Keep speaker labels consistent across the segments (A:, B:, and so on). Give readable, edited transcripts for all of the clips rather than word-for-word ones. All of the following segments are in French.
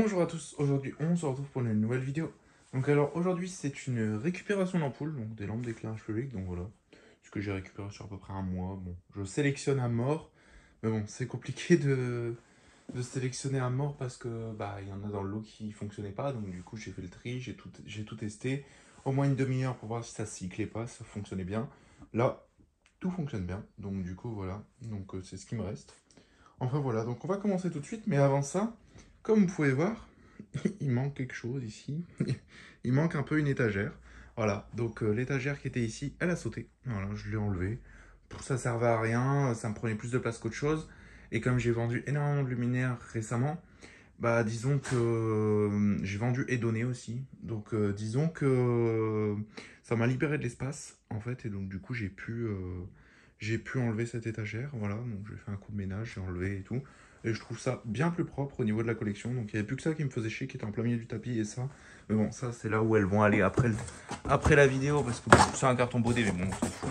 A: Bonjour à tous, aujourd'hui on se retrouve pour une nouvelle vidéo. Donc alors aujourd'hui c'est une récupération d'ampoules, donc des lampes d'éclairage public, donc voilà. Ce que j'ai récupéré sur à peu près un mois. Bon, je sélectionne à mort, mais bon c'est compliqué de sélectionner à mort parce que bah il y en a dans le lot qui fonctionnaient pas, donc du coup j'ai fait le tri, j'ai tout testé. Au moins une demi-heure pour voir si ça cyclait pas, si ça fonctionnait bien. Là, tout fonctionne bien, donc du coup voilà, donc c'est ce qui me reste. Enfin voilà, donc on va commencer tout de suite, mais avant ça, comme vous pouvez voir, il manque quelque chose ici. Il manque un peu une étagère. Voilà, donc l'étagère qui était ici, elle a sauté. Voilà, je l'ai enlevée. Ça servait à rien, ça me prenait plus de place qu'autre chose. Et comme j'ai vendu énormément de luminaires récemment, bah disons que j'ai vendu et donné aussi. Donc disons que ça m'a libéré de l'espace en fait. Et donc du coup j'ai pu enlever cette étagère. Voilà, donc j'ai fait un coup de ménage, j'ai enlevé et tout. Et je trouve ça bien plus propre au niveau de la collection. Donc il n'y avait plus que ça qui me faisait chier, qui était en plein milieu du tapis et ça. Mais bon, ça c'est là où elles vont aller après la vidéo. Parce que bon, c'est un carton bodé, mais bon, on s'en fout.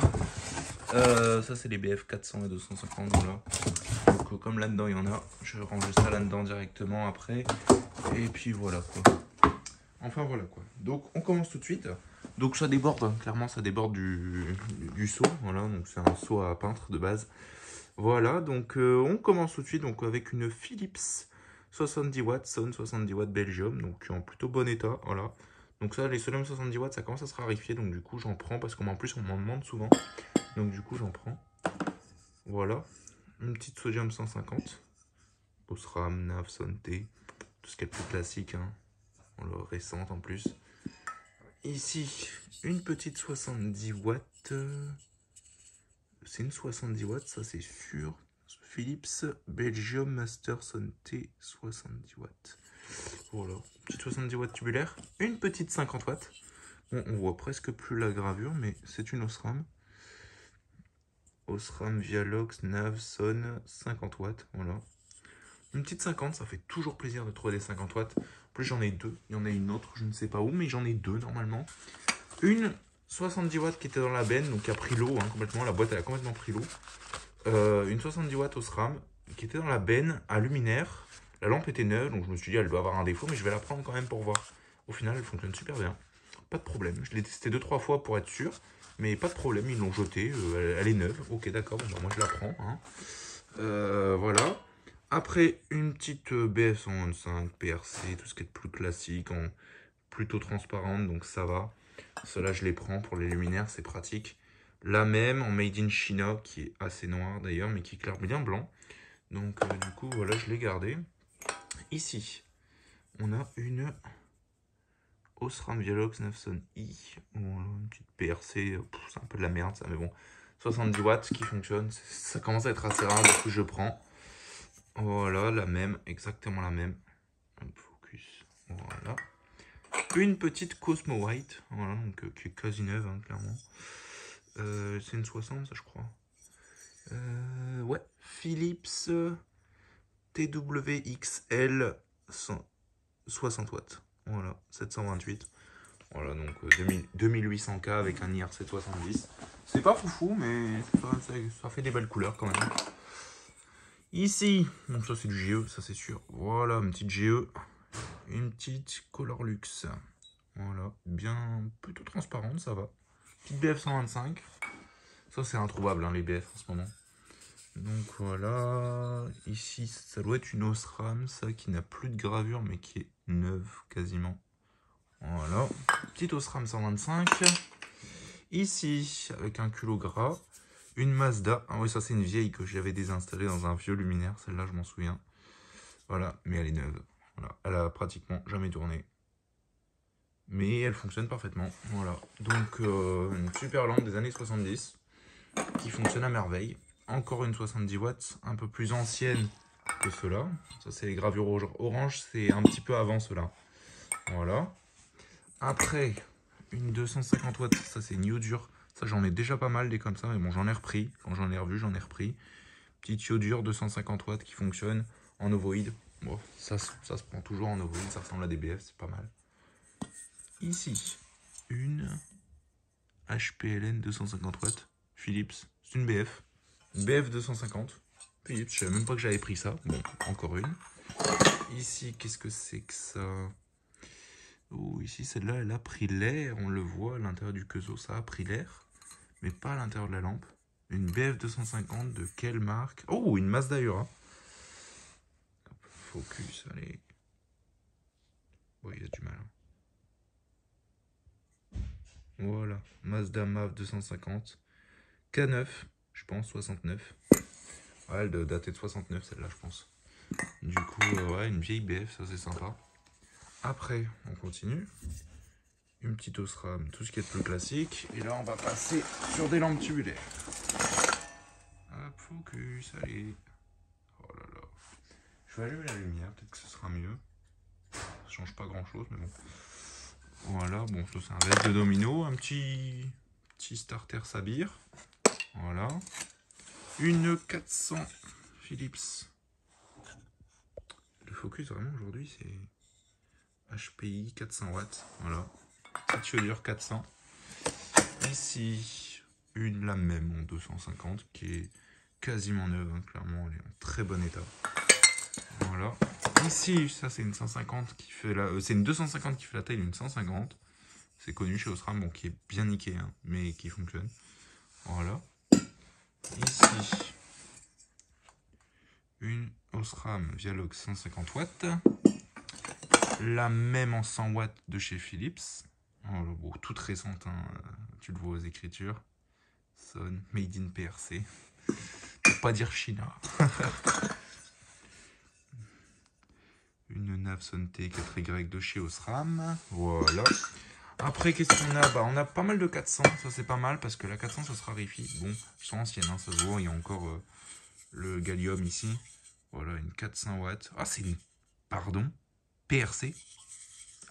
A: Ça c'est les BF 400 et 250. Voilà. Donc comme là-dedans il y en a, je range ça là-dedans directement après. Et puis voilà quoi. Enfin voilà quoi. Donc on commence tout de suite. Donc ça déborde, hein. Clairement ça déborde du seau. Voilà, donc c'est un seau à peintre de base. Voilà, donc on commence tout de suite donc, avec une Philips 70 watts, Son 70 watts Belgium, donc en plutôt bon état. Voilà. Donc ça, les sodium 70 watts, ça commence à se raréfier, donc du coup j'en prends parce qu'en plus on m'en demande souvent. Donc du coup j'en prends. Voilà. Une petite sodium 150. Osram, NAV, Sonté. Tout ce qui est le plus classique, hein. Voilà, récente en plus. Ici, une petite 70 watts. C'est une 70 watts, ça c'est sûr. Philips Belgium Master Sonté 70 watts. Voilà, petite 70 watts tubulaire. Une petite 50 watts. Bon, on voit presque plus la gravure, mais c'est une Osram. Osram Vialox Nav Son 50 watts. Voilà. Une petite 50, ça fait toujours plaisir de trouver des 50 watts. En plus, j'en ai deux. Il y en a une autre, je ne sais pas où, mais j'en ai deux normalement. Une 70 watts qui était dans la benne, donc qui a pris l'eau hein, complètement. La boîte, elle a complètement pris l'eau. Une 70 watts Osram qui était dans la benne à luminaire. La lampe était neuve, donc je me suis dit, elle doit avoir un défaut, mais je vais la prendre quand même pour voir. Au final, elle fonctionne super bien. Pas de problème. Je l'ai testé 2-3 fois pour être sûr, mais pas de problème, ils l'ont jetée. Elle est neuve. Ok, d'accord, bon, bah, moi je la prends. Hein. Voilà. Après, une petite BF 125, PRC, tout ce qui est plus classique, en plutôt transparente, donc ça va. Cela, je les prends pour les luminaires, c'est pratique. La même en Made in China, qui est assez noire d'ailleurs, mais qui éclaire bien blanc. Donc du coup, voilà, je l'ai gardé. Ici, on a une Osram Vialox 900 i. Voilà, une petite PRC, c'est un peu de la merde ça, mais bon. 70 watts qui fonctionne, ça commence à être assez rare, du coup je prends. Voilà, la même, exactement la même. Hop, focus, voilà. Une petite Cosmo White, voilà, donc, qui est quasi neuve, hein, clairement. C'est une 60, ça, je crois. Ouais, Philips TWXL 60 watts. Voilà, 728. Voilà, donc 2800K avec un IR 770. C'est pas foufou, mais ça fait des belles couleurs quand même. Ici, donc ça c'est du GE, ça c'est sûr. Voilà, une petite GE. Une petite Color Luxe. Voilà, bien plutôt transparente, ça va. Petite BF 125. Ça c'est introuvable, hein, les BF en ce moment. Donc voilà, ici ça doit être une Osram, ça qui n'a plus de gravure mais qui est neuve quasiment. Voilà, petite Osram 125. Ici, avec un culot gras, une Mazda. Ah oui, ça c'est une vieille que j'avais désinstallée dans un vieux luminaire, celle-là je m'en souviens. Voilà, mais elle est neuve. Voilà, elle a pratiquement jamais tourné. Mais elle fonctionne parfaitement. Voilà, donc une super lampe des années 70 qui fonctionne à merveille. Encore une 70 watts, un peu plus ancienne que ceux-là. Ça, c'est les gravures orange, c'est un petit peu avant ceux-là. Voilà. Après, une 250 watts, ça c'est Iodure. Ça, j'en ai déjà pas mal des comme ça, mais bon, j'en ai repris. Quand j'en ai revu, j'en ai repris. Petite Iodure 250 watts qui fonctionne en ovoïde. Bon, ça se prend toujours en ovoïde, ça ressemble à des BF, c'est pas mal. Ici, une HPLN 250 watts, Philips, c'est une BF. BF 250, Philips, je savais même pas que j'avais pris ça. Bon, encore une. Ici, qu'est-ce que c'est que ça? Oh, ici, celle-là, elle a pris l'air. On le voit à l'intérieur du quezo, ça a pris l'air. Mais pas à l'intérieur de la lampe. Une BF 250 de quelle marque? Oh, une Mazda Hura. Focus, allez. Bon, il y a du mal. Voilà, Mazda MAV 250. K9, je pense, 69. Ouais, elle doit dater de 69, celle-là, je pense. Du coup, ouais, une vieille BF, ça c'est sympa. Après, on continue. Une petite Osram, tout ce qui est plus classique. Et là, on va passer sur des lampes tubulaires. Hop, focus, allez. Oh là là. Je vais allumer la lumière, peut-être que ce sera mieux. Ça change pas grand-chose, mais bon. Voilà, bon, ça c'est un reste de domino. Un petit starter Sabir. Voilà. Une 400 Philips. Le focus, vraiment, aujourd'hui, c'est HPI 400 watts. Voilà. Petite chaudière 400. Ici, une la même en 250 qui est quasiment neuve. Hein, clairement, elle est en très bon état. Voilà. Ici, ça, c'est une 150 qui fait la... c'est une 250 qui fait la taille d'une 150. C'est connu chez Osram, bon, qui est bien niqué, hein, mais qui fonctionne. Voilà. Ici, une Osram Vialox 150 watts. La même en 100 watts de chez Philips. Oh, bon, toute récente, hein, tu le vois aux écritures. Son Made in PRC. Pour pas dire China. Une Navson T4Y de chez Osram. Voilà. Après, qu'est-ce qu'on a? Bah, on a pas mal de 400. Ça, c'est pas mal parce que la 400, ça se raréfie. Bon, elles sont anciennes, hein, ça se voit. Il y a encore le gallium ici. Voilà, une 400 watts. Ah, c'est une... Pardon. PRC.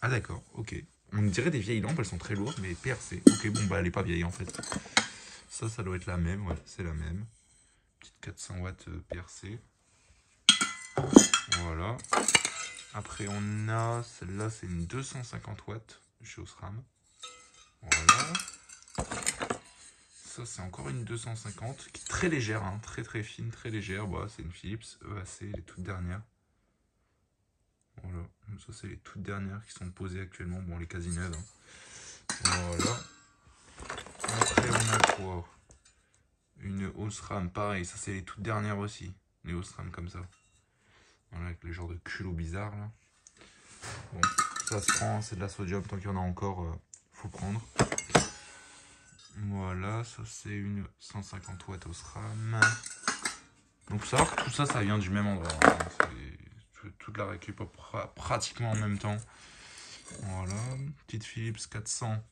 A: Ah, d'accord, ok. On dirait des vieilles lampes, elles sont très lourdes, mais PRC. Ok, bon, bah, elle est pas vieille en fait. Ça doit être la même, ouais, c'est la même. Petite 400 watts PRC. Voilà. Après, on a celle-là, c'est une 250 watts chez Osram. Voilà. Ça, c'est encore une 250 qui est très légère, hein, très très fine, très légère. Bah, c'est une Philips EAC, les toutes dernières. Voilà. Ça, c'est les toutes dernières qui sont posées actuellement. Bon, les quasi neuves. Hein. Voilà. Après, on a quoi? Une Osram, pareil. Ça, c'est les toutes dernières aussi. Les Osram comme ça. Voilà, avec les genres de culots bizarres là. Bon, ça se prend, c'est de la sodium, tant qu'il y en a encore, faut prendre. Voilà, ça c'est une 150 watts Osram. Donc ça, tout ça, ça vient du même endroit. Hein. Toute la récup pratiquement en même temps. Voilà, petite Philips 400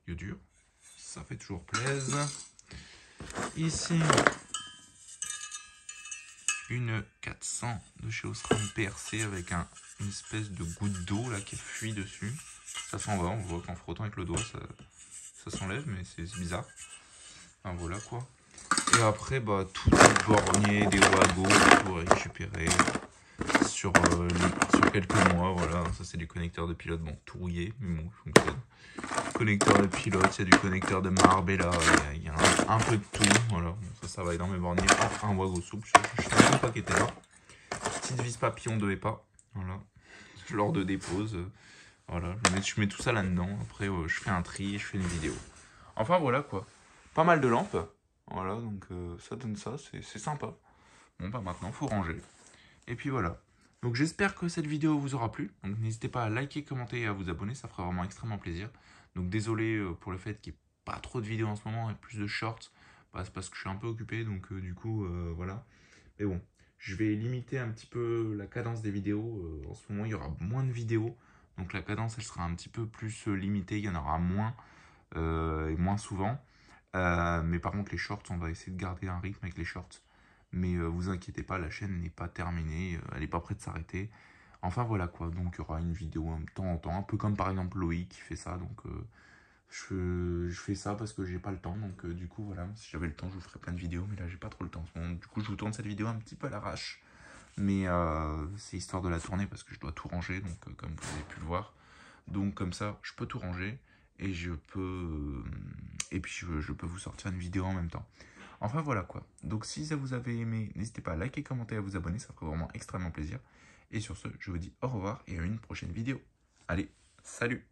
A: iodure. Ça fait toujours plaisir. Ici, une 400 de chez Osram PRC avec une espèce de goutte d'eau là qui fuit dessus. Ça s'en va, on voit qu'en frottant avec le doigt ça s'enlève, mais c'est bizarre. Enfin voilà quoi. Et après, bah, tout les borniers, des wagos, tout récupéré sur quelques mois. Voilà, ça c'est du connecteur de pilote, bon, tout rouillé, mais bon, il fonctionne. Connecteur de pilote, il y a du connecteur de Marbella, il y a un peu de tout. Voilà, bon, ça va être dans mes borniers. Oh, un wago souple, je ne savais même pas qu'il était là. Petite vis papillon de EPA, voilà, lors de dépose. Voilà, je mets tout ça là-dedans. Après, je fais un tri et je fais une vidéo. Enfin, voilà quoi. Pas mal de lampes. Voilà, donc ça donne ça, c'est sympa. Bon, bah maintenant, faut ranger. Et puis voilà. Donc j'espère que cette vidéo vous aura plu. Donc n'hésitez pas à liker, commenter et à vous abonner, ça fera vraiment extrêmement plaisir. Donc désolé pour le fait qu'il n'y ait pas trop de vidéos en ce moment et plus de shorts. Bah, c'est parce que je suis un peu occupé, donc du coup, voilà. Mais bon, je vais limiter un petit peu la cadence des vidéos. En ce moment, il y aura moins de vidéos. Donc la cadence, elle sera un petit peu plus limitée. Il y en aura moins et moins souvent. Mais par contre, les shorts, on va essayer de garder un rythme avec les shorts. Mais vous inquiétez pas, la chaîne n'est pas terminée, elle n'est pas prête de s'arrêter. Enfin voilà quoi, donc il y aura une vidéo de temps en temps, un peu comme par exemple Loïc qui fait ça, donc je fais ça parce que j'ai pas le temps, donc du coup voilà, si j'avais le temps je vous ferais plein de vidéos, mais là j'ai pas trop le temps en ce moment, du coup je vous tourne cette vidéo un petit peu à l'arrache. Mais c'est histoire de la tourner parce que je dois tout ranger, donc comme vous avez pu le voir. Donc comme ça, je peux tout ranger et je peux et puis je peux vous sortir une vidéo en même temps. Enfin voilà quoi. Donc si ça vous avait aimé, n'hésitez pas à liker, commenter, à vous abonner, ça ferait vraiment extrêmement plaisir. Et sur ce, je vous dis au revoir et à une prochaine vidéo. Allez, salut!